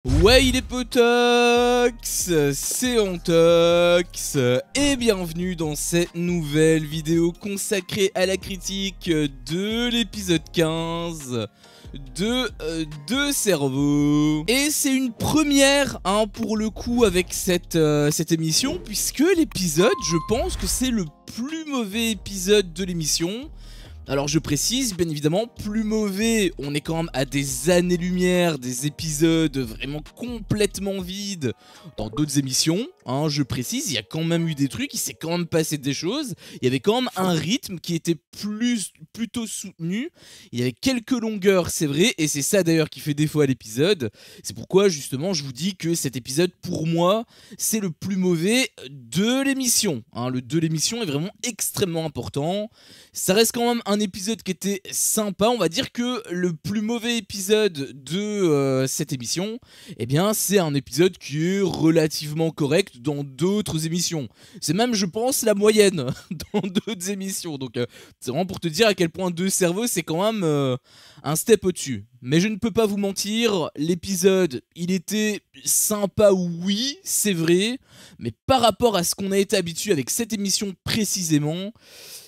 Ouais les potox, c'est Antox et bienvenue dans cette nouvelle vidéo consacrée à la critique de l'épisode 15 de Deux cerveaux. Et c'est une première pour le coup avec cette émission, puisque l'épisode, je pense que c'est le plus mauvais épisode de l'émission. Alors je précise, bien évidemment, plus mauvais, on est quand même à des années-lumière des épisodes vraiment complètement vides dans d'autres émissions, hein, je précise, il y a quand même eu des trucs, il s'est quand même passé des choses, il y avait quand même un rythme qui était plutôt soutenu, il y avait quelques longueurs, c'est vrai, et c'est ça d'ailleurs qui fait défaut à l'épisode, c'est pourquoi justement je vous dis que cet épisode, pour moi, c'est le plus mauvais de l'émission, hein, le de l'émission est vraiment extrêmement important, ça reste quand même un épisode qui était sympa, on va dire que le plus mauvais épisode de cette émission, eh bien c'est un épisode qui est relativement correct dans d'autres émissions. C'est même, je pense, la moyenne dans d'autres émissions. Donc c'est vraiment pour te dire à quel point Deux cerveaux, c'est quand même un step au-dessus. Mais je ne peux pas vous mentir, l'épisode, il était sympa, oui, c'est vrai, mais par rapport à ce qu'on a été habitué avec cette émission précisément,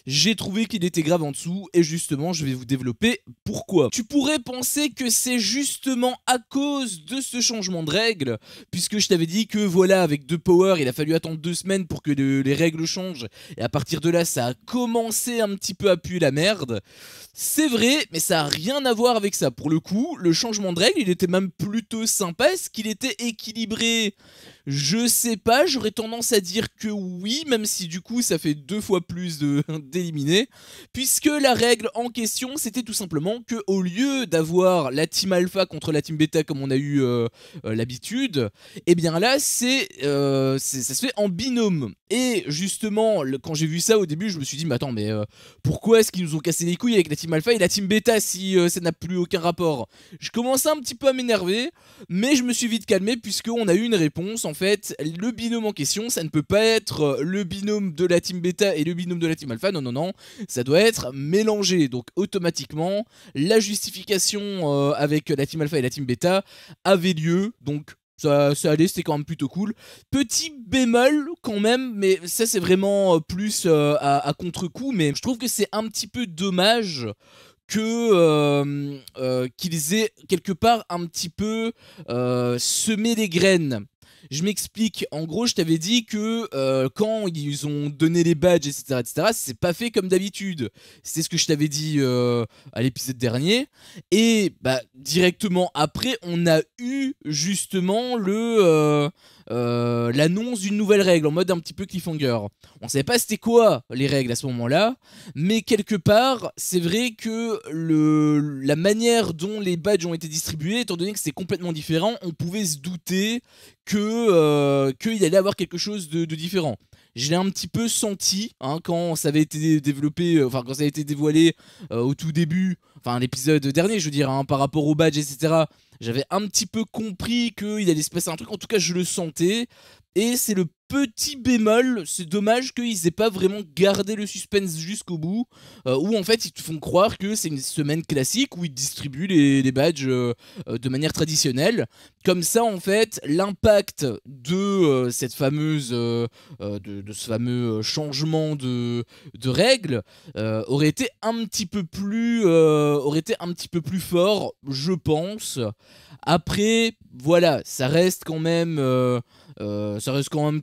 j'ai trouvé qu'il était grave en dessous, et justement je vais vous développer pourquoi. Tu pourrais penser que c'est justement à cause de ce changement de règles, puisque je t'avais dit que voilà, avec deux Power, il a fallu attendre 2 semaines pour que les règles changent, et à partir de là ça a commencé un petit peu à puer la merde. C'est vrai, mais ça a rien à voir avec ça. Pour le coup, le changement de règles, il était même plutôt sympa. Est-ce qu'il était équilibré ? Je sais pas, j'aurais tendance à dire que oui, même si du coup ça fait 2 fois plus d'éliminés, puisque la règle en question c'était tout simplement que au lieu d'avoir la team alpha contre la team bêta comme on a eu l'habitude, et bien là ça se fait en binôme. Et justement, quand j'ai vu ça au début, je me suis dit mais attends, mais pourquoi est-ce qu'ils nous ont cassé les couilles avec la team alpha et la team bêta si ça n'a plus aucun rapport? Je commençais un petit peu à m'énerver, mais je me suis vite calmé puisqu'on a eu une réponse. En fait, le binôme en question, ça ne peut pas être le binôme de la team bêta et le binôme de la team alpha, non non non, ça doit être mélangé. Donc automatiquement, la justification avec la team alpha et la team bêta avait lieu, donc ça allait, c'était quand même plutôt cool. Petit bémol quand même, mais ça c'est vraiment plus à contre-coup, mais je trouve que c'est un petit peu dommage qu'ils aient quelque part un petit peu semé les graines. Je m'explique, en gros je t'avais dit que quand ils ont donné les badges etc, c'est pas fait comme d'habitude. C'est ce que je t'avais dit à l'épisode dernier. Et bah directement après on a eu justement l'annonce d'une nouvelle règle en mode un petit peu cliffhanger. On savait pas c'était quoi les règles à ce moment là, mais quelque part c'est vrai que la manière dont les badges ont été distribués, étant donné que c'était complètement différent, on pouvait se douter qu'il allait avoir quelque chose de différent. Je l'ai un petit peu senti quand ça avait été développé, enfin quand ça a été dévoilé au tout début, enfin l'épisode dernier je veux dire, par rapport au badge etc. J'avais un petit peu compris qu'il allait se passer un truc, en tout cas je le sentais. Et c'est le petit bémol, c'est dommage qu'ils aient pas vraiment gardé le suspense jusqu'au bout, où en fait ils te font croire que c'est une semaine classique où ils distribuent les badges de manière traditionnelle. Comme ça en fait l'impact de cette fameuse de ce fameux changement de règles aurait été un petit peu plus fort, je pense. Après voilà, ça reste quand même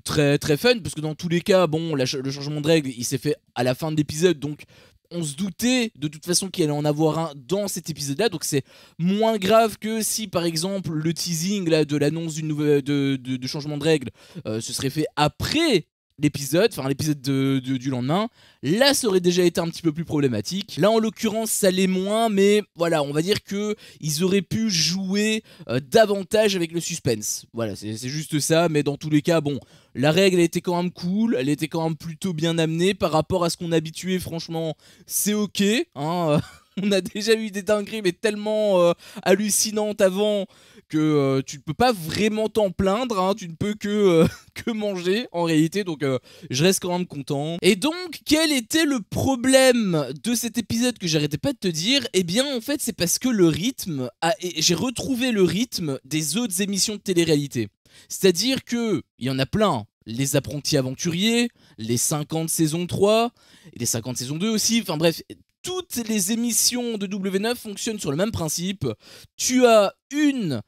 très très fun, parce que dans tous les cas, bon, le changement de règle, il s'est fait à la fin de l'épisode, donc on se doutait de toute façon qu'il allait en avoir un dans cet épisode-là, donc c'est moins grave que si par exemple le teasing là, de l'annonce d'une nouvelle de changement de règle se serait fait après l'épisode, enfin l'épisode du lendemain. Là ça aurait déjà été un petit peu plus problématique. Là en l'occurrence ça l'est moins, mais voilà, on va dire que ils auraient pu jouer davantage avec le suspense. Voilà, c'est juste ça, mais dans tous les cas, bon, la règle elle était quand même cool, elle était quand même plutôt bien amenée par rapport à ce qu'on est habitué, franchement c'est ok, hein. on a déjà eu des dingueries mais tellement hallucinantes avant que tu ne peux pas vraiment t'en plaindre, hein, tu ne peux que manger en réalité, donc je reste quand même content. Et donc, quel était le problème de cet épisode que j'arrêtais pas de te dire? Eh bien, en fait, c'est parce que le rythme, j'ai retrouvé le rythme des autres émissions de télé-réalité. C'est-à-dire que, il y en a plein, les apprentis aventuriers, les 50 saison 3, et les 50 saison 2 aussi, enfin bref, toutes les émissions de W9 fonctionnent sur le même principe. Tu as une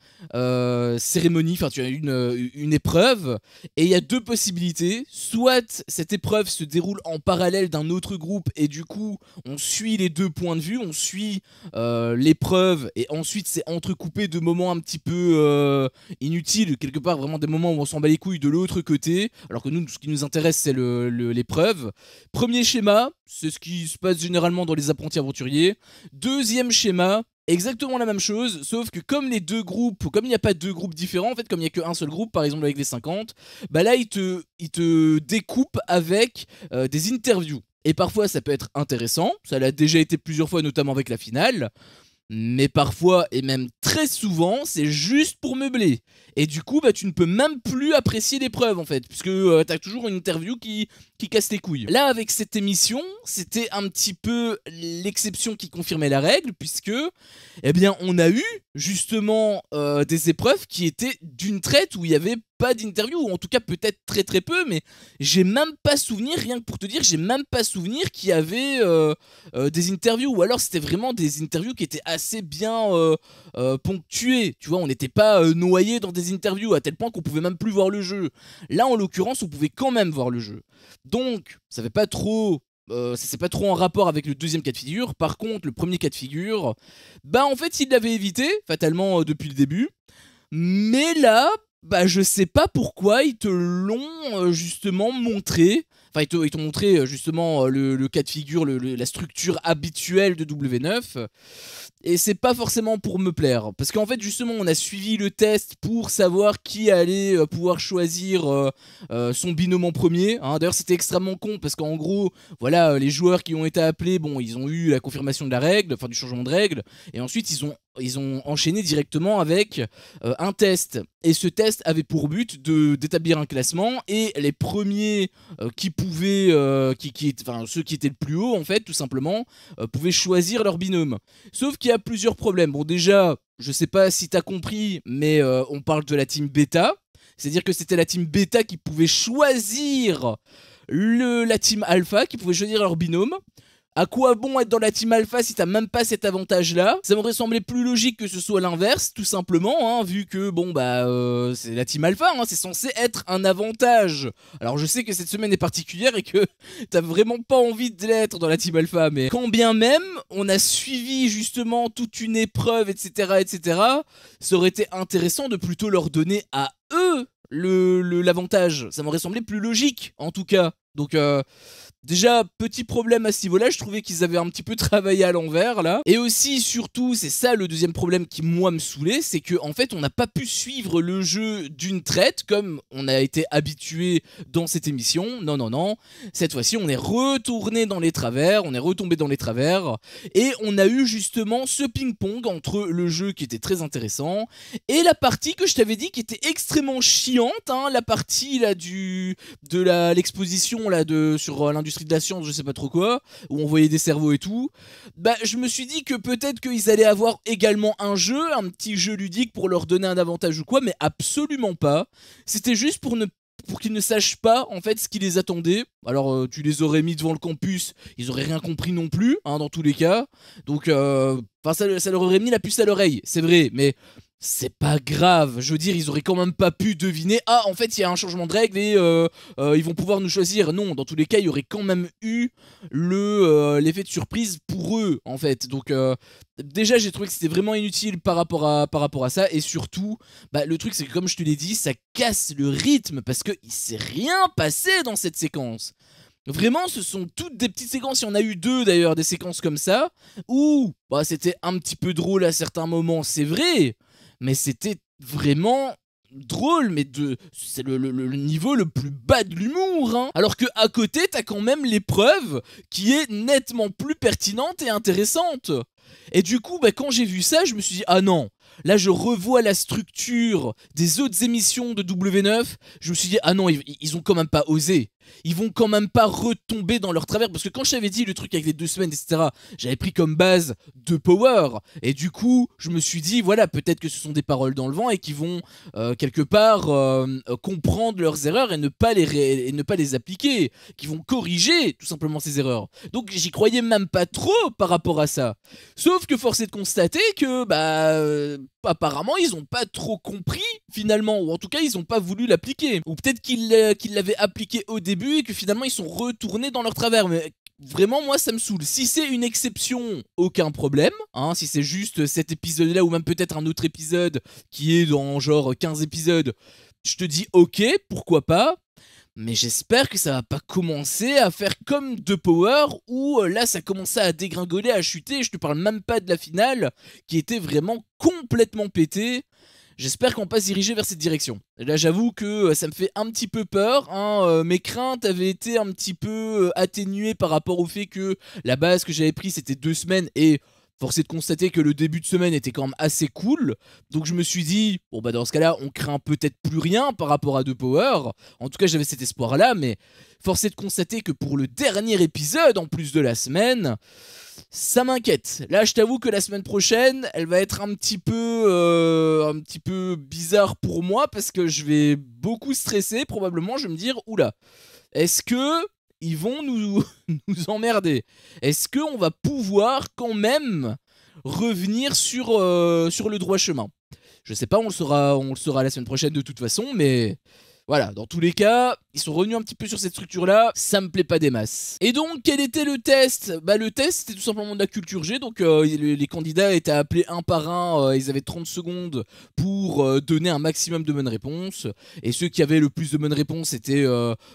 cérémonie, enfin tu as une épreuve, et il y a deux possibilités. Soit cette épreuve se déroule en parallèle d'un autre groupe, et du coup on suit les deux points de vue, on suit l'épreuve, et ensuite c'est entrecoupé de moments un petit peu inutiles, quelque part vraiment des moments où on s'en bat les couilles de l'autre côté, alors que nous, ce qui nous intéresse c'est l'épreuve. Premier schéma, c'est ce qui se passe généralement dans les apprentis aventuriers. Deuxième schéma, exactement la même chose, sauf que comme les deux groupes, comme il n'y a pas deux groupes différents, en fait, comme il n'y a qu'un seul groupe, par exemple avec les 50, bah là, il te découpe avec des interviews. Et parfois, ça peut être intéressant, ça l'a déjà été plusieurs fois, notamment avec la finale, mais parfois, et même très souvent, c'est juste pour meubler. Et du coup, bah, tu ne peux même plus apprécier l'épreuve, en fait, puisque t'as toujours une interview qui casse les couilles. Là, avec cette émission, c'était un petit peu l'exception qui confirmait la règle, puisque, eh bien, on a eu, justement, des épreuves qui étaient d'une traite où il y avait pas d'interview, ou en tout cas peut-être très très peu, mais j'ai même pas souvenir, rien que pour te dire, j'ai même pas souvenir qu'il y avait des interviews, ou alors c'était vraiment des interviews qui étaient assez bien ponctuées, tu vois, on n'était pas noyé dans des interviews à tel point qu'on pouvait même plus voir le jeu. Là en l'occurrence on pouvait quand même voir le jeu, donc ça fait pas trop... c'est pas trop en rapport avec le deuxième cas de figure. Par contre le premier cas de figure, bah en fait il l'avait évité fatalement depuis le début, mais là bah je sais pas pourquoi ils te l'ont justement montré. Enfin ils t'ont montré justement le cas de figure, la structure habituelle de W9. Et c'est pas forcément pour me plaire, parce qu'en fait justement on a suivi le test pour savoir qui allait pouvoir choisir son binôme en premier, hein. D'ailleurs c'était extrêmement con, parce qu'en gros, voilà, les joueurs qui ont été appelés, bon, ils ont eu la confirmation de la règle, enfin du changement de règle, et ensuite ils ont enchaîné directement avec un test. Et ce test avait pour but d'établir un classement, et les premiers qui pouvaient, enfin ceux qui étaient le plus haut en fait, tout simplement, pouvaient choisir leur binôme. Sauf qu'il y a plusieurs problèmes. Bon déjà, je sais pas si t'as compris, mais on parle de la team bêta. C'est-à-dire que c'était la team bêta qui pouvait choisir la team alpha, qui pouvait choisir leur binôme. À quoi bon être dans la team alpha si t'as même pas cet avantage là? Ça m'aurait semblé plus logique que ce soit l'inverse, tout simplement, hein, vu que bon bah c'est la team alpha, hein, c'est censé être un avantage. Alors je sais que cette semaine est particulière et que t'as vraiment pas envie de l'être dans la team alpha, mais quand bien même on a suivi justement toute une épreuve, etc., ça aurait été intéressant de plutôt leur donner à eux l'avantage. Ça m'aurait semblé plus logique en tout cas. Donc déjà, petit problème à ce niveau-là, je trouvais qu'ils avaient un petit peu travaillé à l'envers, là. Et aussi, surtout, c'est ça le deuxième problème qui, moi, me saoulait, c'est qu'en fait, on n'a pas pu suivre le jeu d'une traite, comme on a été habitué dans cette émission. Non, non, non. Cette fois-ci, on est retourné dans les travers, on est retombé dans les travers, et on a eu justement ce ping-pong entre le jeu qui était très intéressant, et la partie que je t'avais dit qui était extrêmement chiante, hein, la partie, là, de l'exposition, là, sur l'industrie de la science, je sais pas trop quoi, où on voyait des cerveaux et tout. Bah je me suis dit que peut-être qu'ils allaient avoir également un petit jeu ludique pour leur donner un avantage ou quoi, mais absolument pas. C'était juste pour qu'ils ne sachent pas en fait ce qui les attendait. Alors tu les aurais mis devant le campus, ils auraient rien compris non plus, hein, dans tous les cas. Donc ça leur aurait mis la puce à l'oreille, c'est vrai, mais c'est pas grave, je veux dire, ils auraient quand même pas pu deviner, ah en fait il y a un changement de règle et ils vont pouvoir nous choisir. Non, dans tous les cas il y aurait quand même eu l'effet de surprise pour eux en fait. Donc déjà j'ai trouvé que c'était vraiment inutile par rapport à ça, et surtout bah, le truc c'est que comme je te l'ai dit, ça casse le rythme parce qu'il s'est rien passé dans cette séquence. Vraiment, ce sont toutes des petites séquences. Il y en a eu deux d'ailleurs, des séquences comme ça, où bah, c'était un petit peu drôle à certains moments, c'est vrai, mais c'était vraiment drôle, mais c'est le niveau le plus bas de l'humour, hein. Alors que à côté, t'as quand même l'épreuve qui est nettement plus pertinente et intéressante. Et du coup, bah, quand j'ai vu ça, je me suis dit, ah non, là je revois la structure des autres émissions de W9, je me suis dit, ah non, ils ont quand même pas osé. Ils vont quand même pas retomber dans leur travers, parce que quand je t'avais dit le truc avec les 2 semaines, etc., j'avais pris comme base de Power, et du coup, je me suis dit, voilà, peut-être que ce sont des paroles dans le vent, et qu'ils vont, quelque part, comprendre leurs erreurs et ne pas les appliquer, qu'ils vont corriger, tout simplement, ces erreurs. Donc j'y croyais même pas trop par rapport à ça. Sauf que force est de constater que, apparemment, ils ont pas trop compris, finalement, ou en tout cas, ils ont pas voulu l'appliquer. Ou peut-être qu'ils l'avaient appliqué au début et que finalement, ils sont retournés dans leur travers. Mais vraiment, moi, ça me saoule. Si c'est une exception, aucun problème. Hein, si c'est juste cet épisode-là, ou même peut-être un autre épisode qui est dans genre 15 épisodes, je te dis ok, pourquoi pas. Mais j'espère que ça va pas commencer à faire comme The Power où là ça commençait à dégringoler, à chuter. Je te parle même pas de la finale qui était vraiment complètement pétée. J'espère qu'on va pas se diriger vers cette direction. Et là j'avoue que ça me fait un petit peu peur. Hein. Mes craintes avaient été un petit peu atténuées par rapport au fait que la base que j'avais prise c'était 2 semaines et... force est de constater que le début de semaine était quand même assez cool. Donc je me suis dit, bon bah dans ce cas-là, on craint peut-être plus rien par rapport à The Power. En tout cas, j'avais cet espoir-là, mais force est de constater que pour le dernier épisode, en plus de la semaine, ça m'inquiète. Là, je t'avoue que la semaine prochaine, elle va être un petit peu bizarre pour moi, parce que je vais beaucoup stresser, probablement. Je vais me dire, oula, est-ce que... ils vont nous emmerder? Est-ce qu'on va pouvoir quand même revenir sur le droit chemin? Je sais pas, on le saura la semaine prochaine de toute façon, mais... voilà, dans tous les cas, ils sont revenus un petit peu sur cette structure-là, ça me plaît pas des masses. Et donc, quel était le test? Bah le test, c'était tout simplement de la culture G, donc les candidats étaient appelés un par un, ils avaient 30 secondes pour donner un maximum de bonnes réponses, et ceux qui avaient le plus de bonnes réponses étaient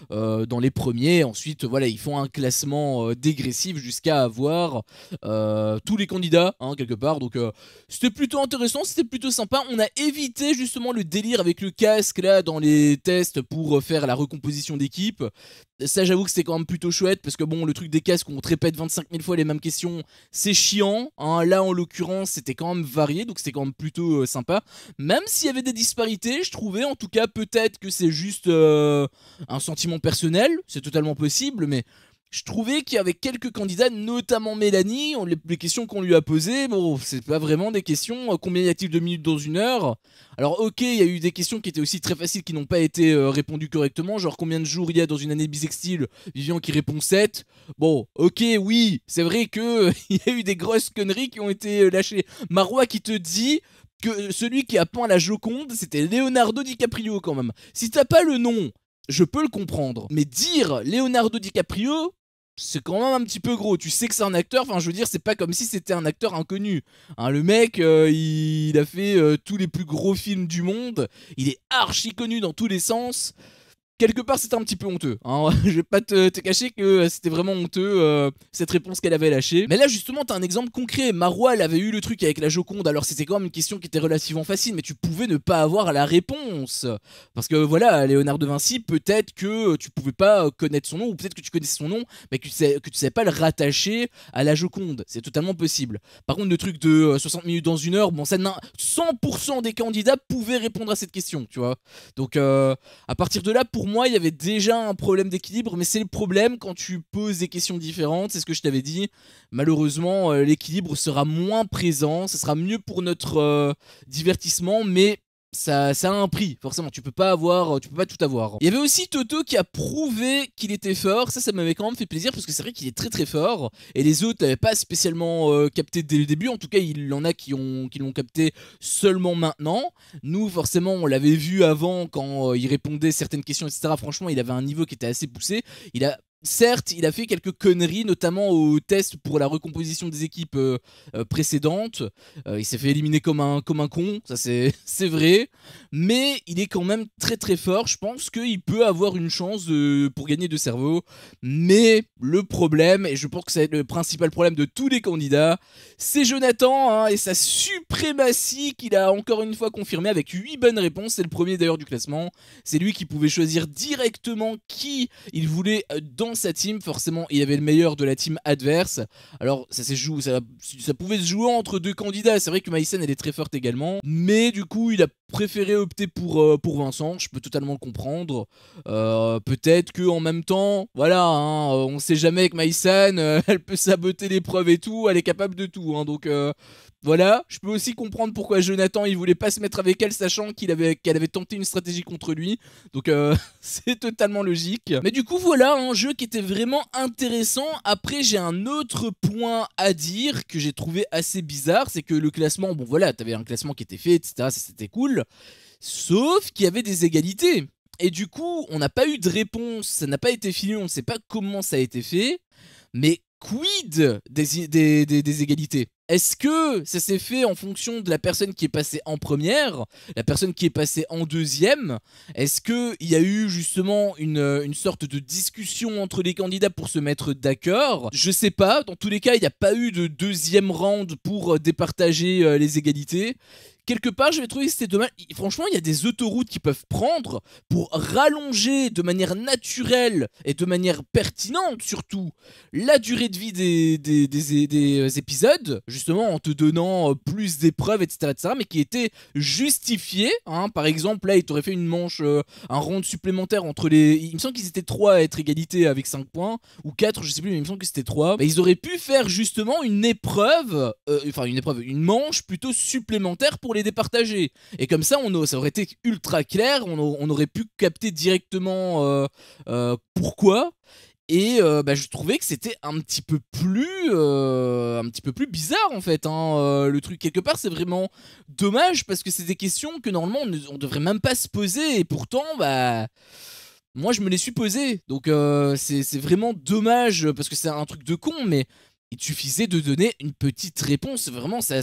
dans les premiers. Ensuite, voilà, ils font un classement dégressif jusqu'à avoir tous les candidats, hein, quelque part, donc c'était plutôt intéressant, c'était plutôt sympa. On a évité justement le délire avec le casque, là, dans les tests pour faire la recomposition d'équipe. Ça, j'avoue que c'était quand même plutôt chouette, parce que bon, le truc des casques où on te répète 25 000 fois les mêmes questions, c'est chiant, hein. Là en l'occurrence c'était quand même varié, donc c'était quand même plutôt sympa. Même s'il y avait des disparités, je trouvais, en tout cas, peut-être que c'est juste un sentiment personnel, c'est totalement possible, mais je trouvais qu'il y avait quelques candidats, notamment Mélanie, les questions qu'on lui a posées, bon, c'est pas vraiment des questions, combien y a-t-il de minutes dans une heure? Alors ok, il y a eu des questions qui étaient aussi très faciles, qui n'ont pas été répondues correctement, genre combien de jours il y a dans une année bissextile? Vivian qui répond 7. Bon, ok, oui, c'est vrai que il y a eu des grosses conneries qui ont été lâchées. Marois qui te dit que celui qui a peint la Joconde, c'était Leonardo DiCaprio quand même. Si t'as pas le nom, je peux le comprendre, mais dire Leonardo DiCaprio, c'est quand même un petit peu gros. Tu sais que c'est un acteur, enfin je veux dire, c'est pas comme si c'était un acteur inconnu. Hein, le mec, il a fait tous les plus gros films du monde, il est archi connu dans tous les sens. Quelque part c'était un petit peu honteux, hein. Je vais pas te cacher que c'était vraiment honteux cette réponse qu'elle avait lâchée. Mais là justement t'as un exemple concret. Marois elle avait eu le truc avec la Joconde, alors c'était quand même une question qui était relativement facile, mais tu pouvais ne pas avoir la réponse. Parce que voilà, Léonard de Vinci, peut-être que tu pouvais pas connaître son nom, ou peut-être que tu connaissais son nom, mais que tu savais pas le rattacher à la Joconde. C'est totalement possible. Par contre le truc de 60 minutes dans une heure, bon ça 100% des candidats pouvaient répondre à cette question, tu vois. Donc à partir de là, pour moi, il y avait déjà un problème d'équilibre, mais c'est le problème quand tu poses des questions différentes, c'est ce que je t'avais dit. Malheureusement, l'équilibre sera moins présent, ça sera mieux pour notre divertissement, mais ça a un prix, forcément, tu peux pas tout avoir. Il y avait aussi Toto qui a prouvé qu'il était fort, ça m'avait quand même fait plaisir, parce que c'est vrai qu'il est très très fort, et les autres l'avaient pas spécialement capté dès le début, en tout cas il y en a qui l'ont capté seulement maintenant. Nous forcément on l'avait vu avant quand il répondait certaines questions, etc. Franchement il avait un niveau qui était assez poussé, certes, il a fait quelques conneries, notamment au test pour la recomposition des équipes précédentes. Il s'est fait éliminer comme un con, ça c'est vrai. Mais il est quand même très très fort. Je pense qu'il peut avoir une chance pour gagner de cerveau. Mais le problème, et je pense que ça va être le principal problème de tous les candidats, c'est Jonathan, hein, et sa suprématie qu'il a encore une fois confirmé avec 8 bonnes réponses. C'est le premier d'ailleurs du classement. C'est lui qui pouvait choisir directement qui il voulait dans dans sa team, forcément il y avait le meilleur de la team adverse. Alors ça pouvait se jouer entre deux candidats, c'est vrai que Maïsen elle est très forte également, mais du coup il a préféré opter pour Vincent, je peux totalement le comprendre. Peut-être que en même temps, voilà, hein, on sait jamais que Maïsen, elle peut saboter l'épreuve et tout, elle est capable de tout, hein, donc voilà, je peux aussi comprendre pourquoi Jonathan il voulait pas se mettre avec elle, sachant qu'elle avait tenté une stratégie contre lui, donc c'est totalement logique. Mais du coup voilà, un jeu qui était vraiment intéressant. Après j'ai un autre point à dire que j'ai trouvé assez bizarre, c'est que le classement, bon voilà, t'avais un classement qui était fait, etc, ça c'était cool, sauf qu'il y avait des égalités. Et du coup, on n'a pas eu de réponse, ça n'a pas été filé, on ne sait pas comment ça a été fait, mais quid des égalités? Est-ce que ça s'est fait en fonction de la personne qui est passée en première, la personne qui est passée en deuxième? Est-ce qu'il y a eu justement une sorte de discussion entre les candidats pour se mettre d'accord? Je sais pas, dans tous les cas, il n'y a pas eu de deuxième round pour départager les égalités. Quelque part, je vais trouver que c'était dommage. Franchement, il y a des autoroutes qui peuvent prendre pour rallonger de manière naturelle et de manière pertinente, surtout, la durée de vie des épisodes, justement en te donnant plus d'épreuves, etc., mais qui étaient justifiées. Hein. Par exemple, là, ils t'auraient fait une manche, un round supplémentaire entre les... Il me semble qu'ils étaient 3 à être égalité avec 5 points, ou 4, je sais plus, mais il me semble que c'était 3. Mais ils auraient pu faire justement une épreuve, une manche plutôt supplémentaire pour les départager. Et comme ça, ça aurait été ultra clair, on aurait pu capter directement pourquoi. Et je trouvais que c'était un petit peu plus bizarre en fait, hein, le truc. Quelque part c'est vraiment dommage parce que c'est des questions que normalement on devrait même pas se poser, et pourtant moi je me les suis posées. Donc c'est vraiment dommage parce que c'est un truc de con, mais il suffisait de donner une petite réponse. Vraiment, ça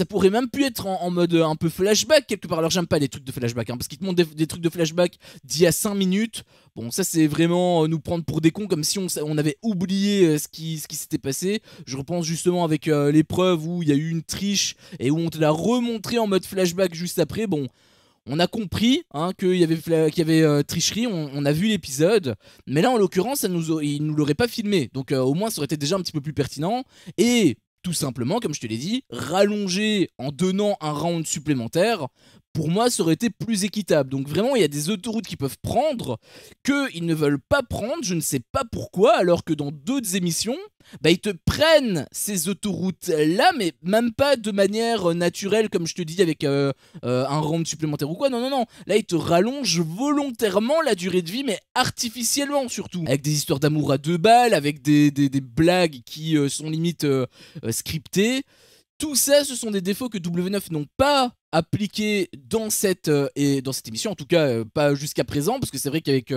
pourrait même pu être en mode un peu flashback quelque part. Alors j'aime pas les trucs de flashback, hein, parce qu'ils te montrent des trucs de flashback d'il y a 5 minutes. Bon, ça c'est vraiment nous prendre pour des cons, comme si on avait oublié ce qui s'était passé. Je repense justement avec l'épreuve où il y a eu une triche et où on te l'a remontré en mode flashback juste après. Bon, on a compris, hein, qu'il y avait tricherie, on a vu l'épisode, mais là en l'occurrence il nous l'aurait pas filmé, donc au moins ça aurait été déjà un petit peu plus pertinent, et tout simplement, comme je te l'ai dit, rallonger en donnant un round supplémentaire, pour moi ça aurait été plus équitable. Donc vraiment il y a des autoroutes qui peuvent prendre, qu'ils ne veulent pas prendre, je ne sais pas pourquoi, alors que dans d'autres émissions, ils te prennent ces autoroutes là, mais même pas de manière naturelle comme je te dis avec un round supplémentaire ou quoi. Non non non, là ils te rallongent volontairement la durée de vie, mais artificiellement surtout, avec des histoires d'amour à 2 balles, avec des blagues qui sont limite scriptées. Tout ça, ce sont des défauts que W9 n'ont pas appliqués dans cette émission, en tout cas pas jusqu'à présent, parce que c'est vrai qu'avec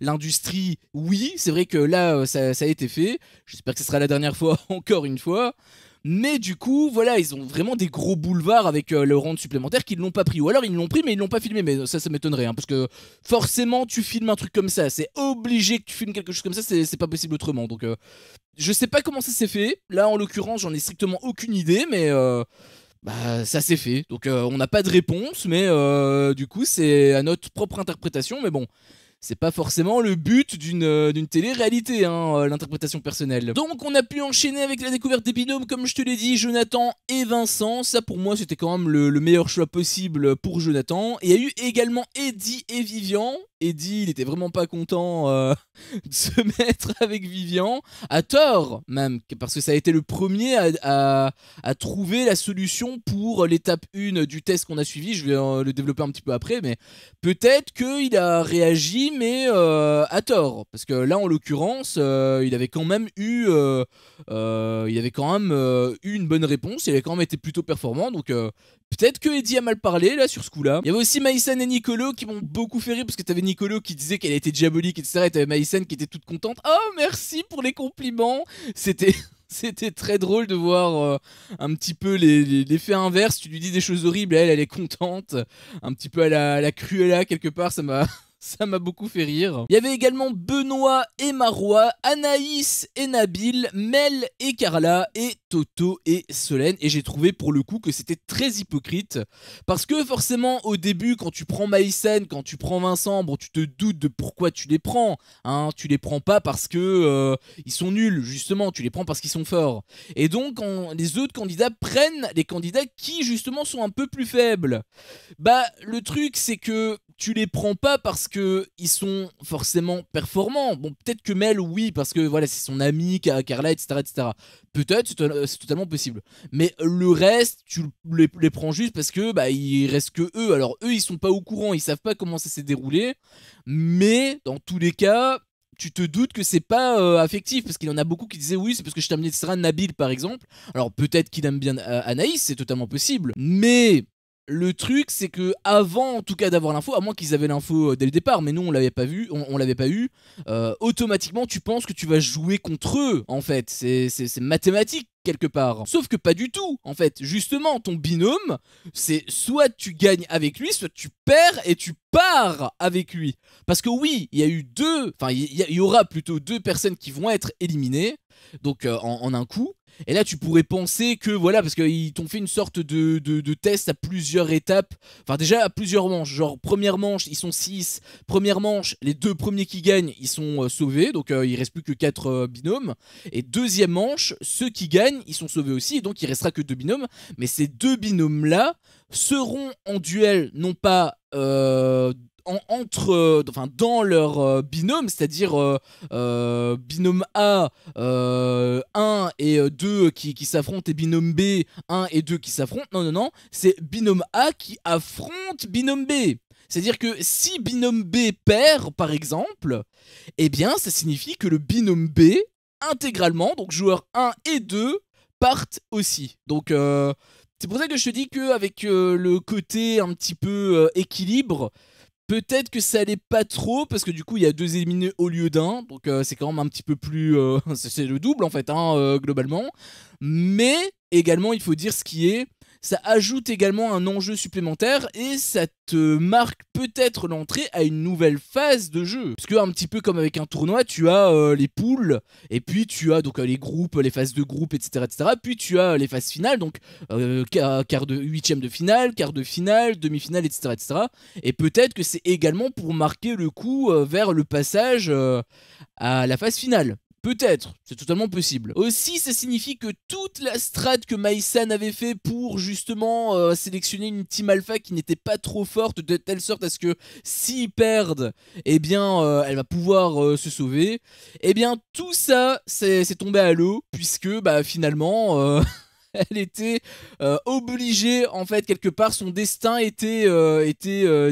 l'industrie, oui, c'est vrai que là ça a été fait. J'espère que ce sera la dernière fois, encore une fois. Mais du coup, voilà, ils ont vraiment des gros boulevards avec le round supplémentaire qu'ils l'ont pas pris. Ou alors ils l'ont pris mais ils l'ont pas filmé, mais ça m'étonnerait, hein, parce que forcément tu filmes un truc comme ça, c'est obligé que tu filmes quelque chose comme ça, c'est pas possible autrement. Donc je sais pas comment ça s'est fait, là en l'occurrence j'en ai strictement aucune idée, mais ça s'est fait. Donc on n'a pas de réponse, mais du coup c'est à notre propre interprétation, mais bon... C'est pas forcément le but d'une télé-réalité, hein, l'interprétation personnelle. Donc on a pu enchaîner avec la découverte des binômes, comme je te l'ai dit, Jonathan et Vincent. Ça pour moi c'était quand même le meilleur choix possible pour Jonathan. Et il y a eu également Eddie et Vivian. Eddie, il était vraiment pas content de se mettre avec Vivian, à tort même, parce que ça a été le premier à trouver la solution pour l'étape 1 du test qu'on a suivi. Je vais le développer un petit peu après, mais peut-être qu'il a réagi, mais à tort, parce que là en l'occurrence il avait quand même eu une bonne réponse, il avait quand même été plutôt performant, donc peut-être que Eddie a mal parlé là sur ce coup là. Il y avait aussi Maïsen et Nicolo qui m'ont beaucoup fait rire, parce que t'avais Nicolo qui disait qu'elle était diabolique, etc. Et t'avais Maïsen qui était toute contente. Oh merci pour les compliments. C'était très drôle de voir un petit peu l'effet inverse. Tu lui dis des choses horribles, elle est contente. Un petit peu à la Cruella quelque part, ça Ça m'a beaucoup fait rire. Il y avait également Benoît et Marois, Anaïs et Nabil, Mel et Carla, et Toto et Solène. Et j'ai trouvé pour le coup que c'était très hypocrite. Parce que forcément, au début, quand tu prends Maïsen, quand tu prends Vincent, bon, tu te doutes de pourquoi tu les prends. Hein, tu les prends pas parce que ils sont nuls, justement. Tu les prends parce qu'ils sont forts. Et donc, les autres candidats prennent les candidats qui, justement, sont un peu plus faibles. Bah, le truc, c'est que tu les prends pas parce que ils sont forcément performants. Bon, peut-être que Mel, oui, parce que voilà, c'est son ami, Carla, etc., etc. Peut-être, c'est totalement possible. Mais le reste, tu les prends juste parce que bah il reste que eux. Alors eux, ils sont pas au courant, ils savent pas comment ça s'est déroulé. Mais dans tous les cas, tu te doutes que c'est pas affectif, parce qu'il y en a beaucoup qui disaient oui, c'est parce que je t'ai amené Nabil par exemple. Alors peut-être qu'il aime bien Anaïs, c'est totalement possible. Mais le truc, c'est que avant, en tout cas, d'avoir l'info, à moins qu'ils avaient l'info dès le départ, mais nous on l'avait pas vu, on l'avait pas eu. Automatiquement, tu penses que tu vas jouer contre eux. En fait, c'est mathématique quelque part. Sauf que pas du tout. En fait, justement, ton binôme, c'est soit tu gagnes avec lui, soit tu perds et tu pars avec lui. Parce que oui, il y a eu il y aura plutôt deux personnes qui vont être éliminées. Donc en un coup. Et là tu pourrais penser que voilà, parce qu'ils t'ont fait une sorte de test à plusieurs étapes. Enfin déjà à plusieurs manches. Genre première manche ils sont 6. Première manche, les deux premiers qui gagnent ils sont sauvés. Donc il reste plus que 4 binômes. Et deuxième manche, ceux qui gagnent ils sont sauvés aussi. Et donc il restera que 2 binômes. Mais ces 2 binômes là seront en duel, non pas dans leur binôme, c'est-à-dire binôme A 1 et 2 qui s'affrontent et binôme B 1 et 2 qui s'affrontent. Non, non, non, c'est binôme A qui affronte binôme B. C'est-à-dire que si binôme B perd, par exemple, eh bien, ça signifie que le binôme B, intégralement, donc joueurs 1 et 2, partent aussi. Donc, c'est pour ça que je te dis qu'avec le côté un petit peu équilibre, peut-être que ça allait pas trop, parce que du coup il y a 2 éliminés au lieu d'un, donc c'est quand même un petit peu plus... c'est le double en fait, hein, globalement. Mais également il faut dire ce qui est, ça ajoute également un enjeu supplémentaire et ça te marque peut-être l'entrée à une nouvelle phase de jeu. Parce que un petit peu comme avec un tournoi, tu as les poules, et puis tu as donc les groupes, les phases de groupe, etc., etc. Puis tu as les phases finales, donc quart de huitième de finale, quart de finale, demi-finale, etc., etc. Et peut-être que c'est également pour marquer le coup vers le passage à la phase finale. Peut-être, c'est totalement possible. Aussi, ça signifie que toute la strat que Maïsan avait fait pour justement sélectionner une team alpha qui n'était pas trop forte, de telle sorte à ce que s'ils perdent, eh bien, elle va pouvoir se sauver. Eh bien, tout ça, c'est tombé à l'eau, puisque bah, finalement... elle était obligée, en fait, quelque part, son destin était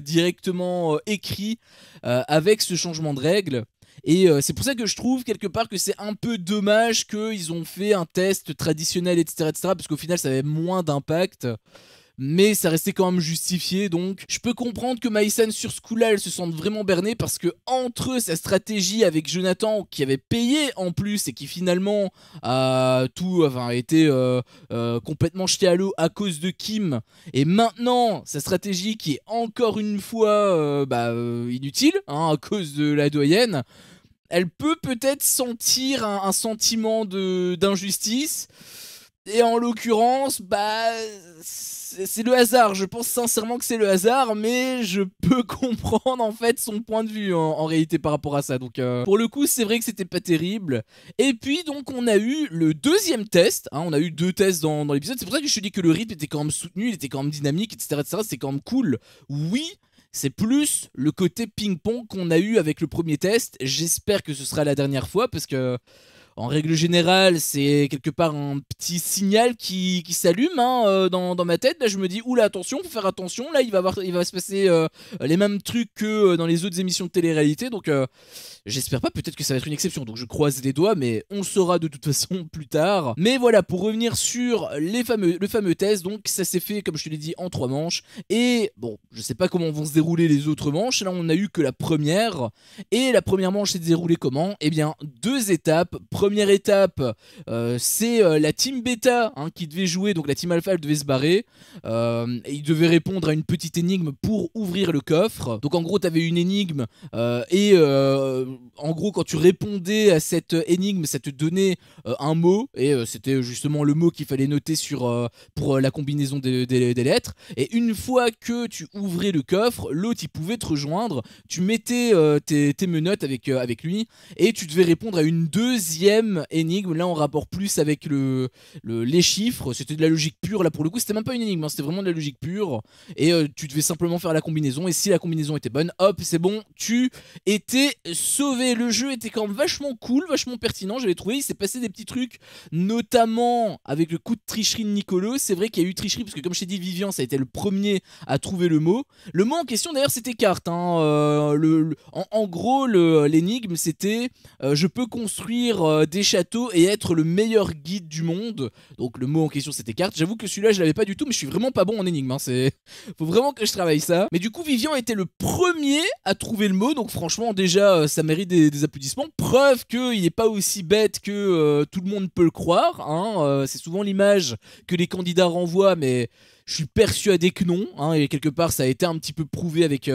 directement écrit avec ce changement de règle. Et c'est pour ça que je trouve quelque part que c'est un peu dommage qu'ils ont fait un test traditionnel, etc., etc., parce qu'au final ça avait moins d'impact. Mais ça restait quand même justifié, donc je peux comprendre que Maïsan sur ce coup-là, elle se sente vraiment bernée, parce que entre sa stratégie avec Jonathan, qui avait payé en plus, et qui finalement a été complètement jeté à l'eau à cause de Kim, et maintenant sa stratégie qui est encore une fois inutile, hein, à cause de la doyenne, elle peut peut-être sentir un sentiment d'injustice. Et en l'occurrence, bah, c'est le hasard. Je pense sincèrement que c'est le hasard, mais je peux comprendre en fait son point de vue en réalité par rapport à ça. Donc pour le coup, c'est vrai que c'était pas terrible. Et puis donc on a eu le deuxième test. Hein, on a eu 2 tests dans l'épisode. C'est pour ça que je te dis que le rythme était quand même soutenu, il était quand même dynamique, etc., etc. C'est quand même cool. Oui. C'est plus le côté ping-pong qu'on a eu avec le premier test. J'espère que ce sera la dernière fois, parce que en règle générale, c'est quelque part un petit signal qui s'allume hein, dans ma tête. Là, je me dis, oula, attention, faut faire attention. Là, il va se passer les mêmes trucs que dans les autres émissions de télé-réalité. Donc, j'espère pas, peut-être que ça va être une exception. Donc, je croise les doigts, mais on saura de toute façon plus tard. Mais voilà, pour revenir sur le fameux test, donc ça s'est fait, comme je te l'ai dit, en 3 manches. Et bon, je sais pas comment vont se dérouler les autres manches. Là, on a eu que la première. Et la première manche s'est déroulée comment? Eh bien, 2 étapes. Première première étape, c'est la team bêta qui devait jouer, donc la team alpha elle devait se barrer, et il devait répondre à une petite énigme pour ouvrir le coffre. Donc en gros t'avais une énigme, en gros quand tu répondais à cette énigme ça te donnait un mot, et c'était justement le mot qu'il fallait noter pour la combinaison des lettres. Et une fois que tu ouvrais le coffre, l'autre il pouvait te rejoindre, tu mettais tes menottes avec lui, et tu devais répondre à une deuxième énigme, là en rapport plus avec les chiffres. C'était de la logique pure, là pour le coup c'était même pas une énigme, c'était vraiment de la logique pure, et tu devais simplement faire la combinaison, et si la combinaison était bonne, hop c'est bon, tu étais sauvé. Le jeu était quand même vachement cool, vachement pertinent, j'avais trouvé, il s'est passé des petits trucs, notamment avec le coup de tricherie de Nicolo. C'est vrai qu'il y a eu tricherie parce que comme je t'ai dit, Vivian ça a été le premier à trouver le mot en question d'ailleurs c'était carte, en gros l'énigme c'était je peux construire des châteaux et être le meilleur guide du monde. Donc le mot en question c'était carte. J'avoue que celui-là je l'avais pas du tout, mais je suis vraiment pas bon en énigme, faut vraiment que je travaille ça. Mais du coup Vivian était le premier à trouver le mot, donc franchement déjà ça mérite des applaudissements. Preuve qu'il n'est pas aussi bête que tout le monde peut le croire, c'est souvent l'image que les candidats renvoient, mais je suis persuadé que non, et quelque part ça a été un petit peu prouvé avec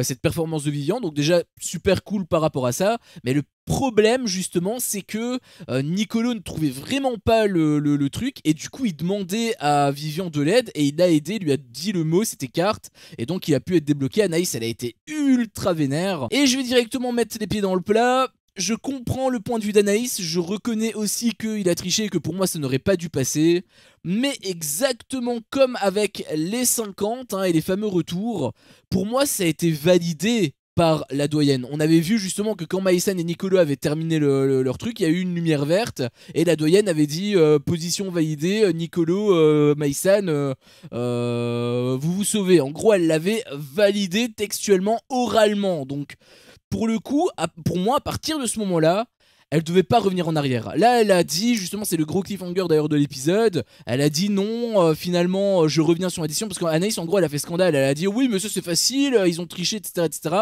cette performance de Vivian, donc déjà super cool par rapport à ça. Mais le problème justement c'est que Nicolo ne trouvait vraiment pas le truc, et du coup il demandait à Vivian de l'aide, et il l'a aidé, il lui a dit le mot, c'était carte, et donc il a pu être débloqué. Anaïs elle a été ultra vénère, et je vais directement mettre les pieds dans le plat. Je comprends le point de vue d'Anaïs, je reconnais aussi qu'il a triché et que pour moi ça n'aurait pas dû passer. Mais exactement comme avec les 50 et les fameux retours, pour moi ça a été validé par la doyenne. On avait vu justement que quand Maïsan et Nicolo avaient terminé leur truc, il y a eu une lumière verte et la doyenne avait dit position validée, Nicolo, Maïsan, vous vous sauvez. En gros elle l'avait validé textuellement, oralement. Donc pour le coup, pour moi, à partir de ce moment-là, elle devait pas revenir en arrière. Là, elle a dit, justement, c'est le gros cliffhanger d'ailleurs de l'épisode, elle a dit non, finalement, je reviens sur l'édition, parce qu'Anaïs, en gros, elle a fait scandale, elle a dit oui, mais ça c'est facile, ils ont triché, etc., etc.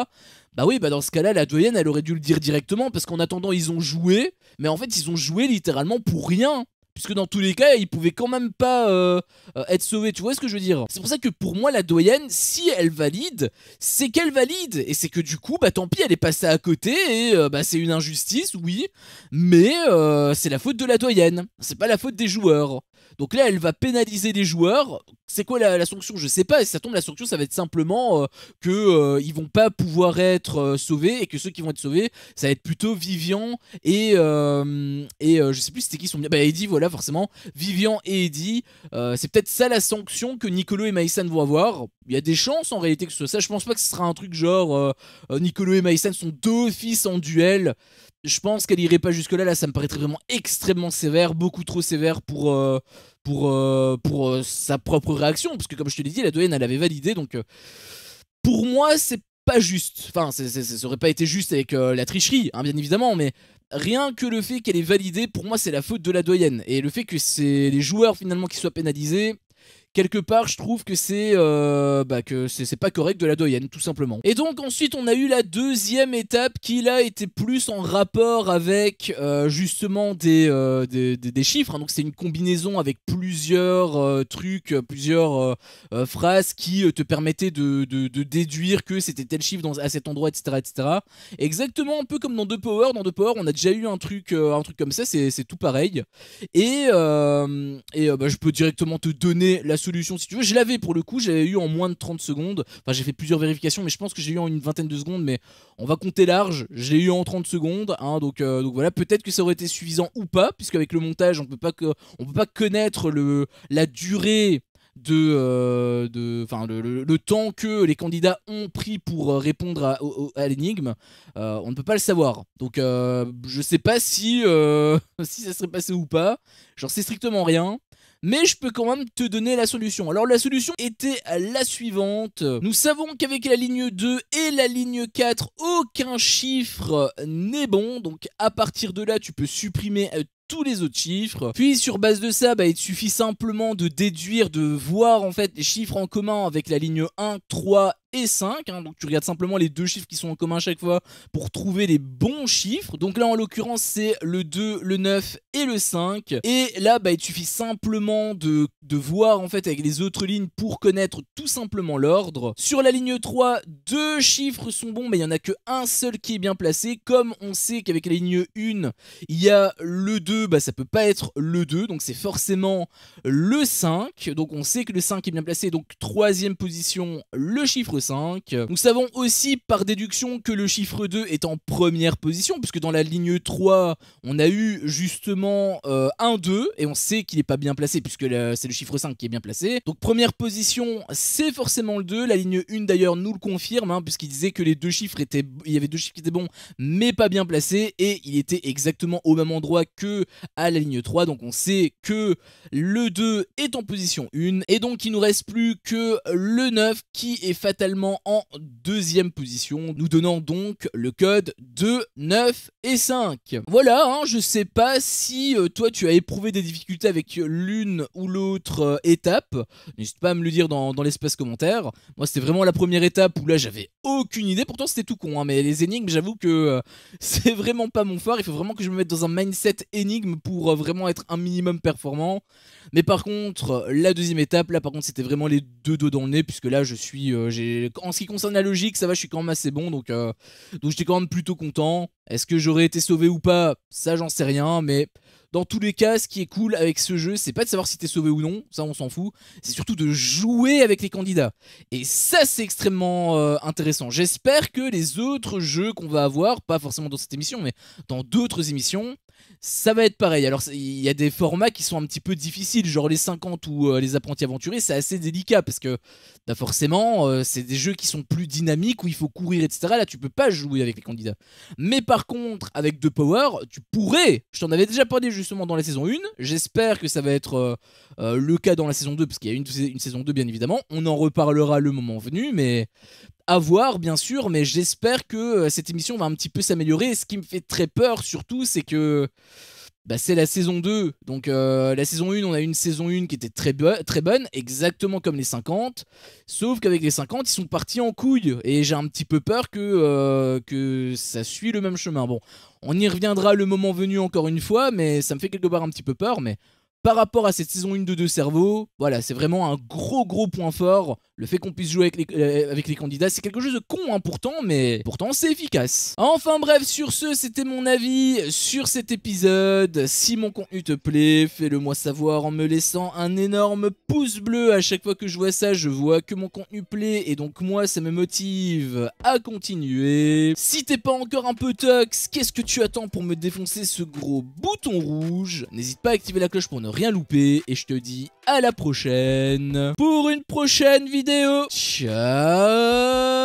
Bah oui, bah dans ce cas-là, la doyenne, elle aurait dû le dire directement, parce qu'en attendant, ils ont joué, mais en fait, ils ont joué littéralement pour rien. Puisque dans tous les cas, ils pouvaient quand même pas être sauvés, tu vois ce que je veux dire? C'est pour ça que pour moi, la doyenne, si elle valide, c'est qu'elle valide. Et c'est que du coup, bah tant pis, elle est passée à côté, et bah c'est une injustice, oui, mais c'est la faute de la doyenne, c'est pas la faute des joueurs. Donc là, elle va pénaliser les joueurs. C'est quoi la sanction? Je sais pas. Et si ça tombe, la sanction, ça va être simplement que ils vont pas pouvoir être sauvés, et que ceux qui vont être sauvés, ça va être plutôt Vivian et je sais plus c'était qui sont bien. Bah Eddie, voilà, forcément. Vivian et Eddie. C'est peut-être ça la sanction que Nicolo et Maïsan vont avoir. Il y a des chances en réalité que ce soit ça. Je pense pas que ce sera un truc genre Nicolo et Maïsan sont d'office en duel. Je pense qu'elle irait pas jusque là, ça me paraîtrait vraiment extrêmement sévère, beaucoup trop sévère pour sa propre réaction, parce que comme je te l'ai dit, la doyenne elle avait validé, donc pour moi c'est pas juste, enfin ça aurait pas été juste avec la tricherie, bien évidemment, mais rien que le fait qu'elle ait validé, pour moi c'est la faute de la doyenne, et le fait que c'est les joueurs finalement qui soient pénalisés, quelque part je trouve que c'est pas correct de la doyenne, tout simplement. Et donc ensuite on a eu la deuxième étape qui là était plus en rapport avec justement des chiffres, donc c'est une combinaison avec plusieurs trucs, plusieurs phrases qui te permettaient de déduire que c'était tel chiffre à cet endroit, etc., etc. Exactement un peu comme dans The Power. Dans The Power on a déjà eu un truc comme ça, c'est tout pareil. Et je peux directement te donner la solution si tu veux. Je l'avais pour le coup, j'avais eu en moins de 30 secondes. Enfin, j'ai fait plusieurs vérifications, mais je pense que j'ai eu en une vingtaine de secondes. Mais on va compter large. Je l'ai eu en 30 secondes. Donc voilà, peut-être que ça aurait été suffisant ou pas, puisqu'avec le montage, on peut pas connaître la durée le temps que les candidats ont pris pour répondre à l'énigme. On ne peut pas le savoir. Donc je sais pas si ça serait passé ou pas. J'en sais strictement rien. Mais je peux quand même te donner la solution. Alors la solution était la suivante. Nous savons qu'avec la ligne 2 et la ligne 4, aucun chiffre n'est bon. Donc à partir de là, tu peux supprimer tous les autres chiffres. Puis sur base de ça, il te suffit simplement de déduire, de voir en fait les chiffres en commun avec la ligne 1, 3 et 5, hein, donc tu regardes simplement les deux chiffres qui sont en commun à chaque fois pour trouver les bons chiffres. Donc là en l'occurrence c'est le 2, le 9 et le 5. Et là bah, il suffit simplement de voir en fait avec les autres lignes pour connaître tout simplement l'ordre. Sur la ligne 3, deux chiffres sont bons mais il n'y en a qu'un seul qui est bien placé. Comme on sait qu'avec la ligne 1 il y a le 2, bah ça peut pas être le 2, donc c'est forcément le 5. Donc on sait que le 5 est bien placé, donc troisième position, le chiffre 5. Nous savons aussi par déduction que le chiffre 2 est en première position, puisque dans la ligne 3, on a eu justement un 2, et on sait qu'il n'est pas bien placé, puisque c'est le chiffre 5 qui est bien placé. Donc première position, c'est forcément le 2. La ligne 1 d'ailleurs nous le confirme, hein, puisqu'il disait que les deux chiffres étaient, il y avait deux chiffres qui étaient bons, mais pas bien placés, et il était exactement au même endroit que à la ligne 3. Donc on sait que le 2 est en position 1, et donc il nous reste plus que le 9 qui est fatalement en deuxième position, nous donnant donc le code 2, 9 et 5. Voilà, hein, je sais pas si toi tu as éprouvé des difficultés avec l'une ou l'autre étape, n'hésite pas à me le dire dans l'espace commentaire. Moi c'était vraiment la première étape où là j'avais aucune idée, pourtant c'était tout con, hein, mais les énigmes j'avoue que c'est vraiment pas mon fort, il faut vraiment que je me mette dans un mindset énigme pour vraiment être un minimum performant. Mais par contre, la deuxième étape, là par contre c'était vraiment les deux dos dans le nez, puisque là je suis, en ce qui concerne la logique, ça va, je suis quand même assez bon, donc j'étais quand même plutôt content. Est-ce que j'aurais été sauvé ou pas? Ça j'en sais rien, mais dans tous les cas, ce qui est cool avec ce jeu, c'est pas de savoir si t'es sauvé ou non, ça on s'en fout, c'est surtout de jouer avec les candidats. Et ça c'est extrêmement intéressant. J'espère que les autres jeux qu'on va avoir, pas forcément dans cette émission, mais dans d'autres émissions, ça va être pareil. Alors il y a des formats qui sont un petit peu difficiles, genre les 50 ou les apprentis aventuriers, c'est assez délicat parce que bah forcément c'est des jeux qui sont plus dynamiques où il faut courir etc. Là tu peux pas jouer avec les candidats. Mais par contre avec The Power tu pourrais, je t'en avais déjà parlé justement dans la saison 1, j'espère que ça va être le cas dans la saison 2 parce qu'il y a une saison 2 bien évidemment, on en reparlera le moment venu, mais à voir bien sûr, mais j'espère que cette émission va un petit peu s'améliorer. Et ce qui me fait très peur surtout, c'est que bah, c'est la saison 2. Donc la saison 1, on a eu une saison 1 qui était très bonne, exactement comme les 50. Sauf qu'avec les 50, ils sont partis en couille. Et j'ai un petit peu peur que ça suit le même chemin. Bon, on y reviendra le moment venu encore une fois, mais ça me fait quelque part un petit peu peur. Mais par rapport à cette saison 1 de Deux Cerveaux, voilà, c'est vraiment un gros point fort. Le fait qu'on puisse jouer avec les candidats, c'est quelque chose de con hein, pourtant, mais pourtant c'est efficace. Enfin bref, sur ce, c'était mon avis sur cet épisode. Si mon contenu te plaît, fais-le moi savoir en me laissant un énorme pouce bleu. À chaque fois que je vois ça, je vois que mon contenu plaît, et donc moi, ça me motive à continuer. Si t'es pas encore un peu tox, qu'est-ce que tu attends pour me défoncer ce gros bouton rouge? N'hésite pas à activer la cloche pour ne rien louper, et je te dis à la prochaine pour une prochaine vidéo. Ciao.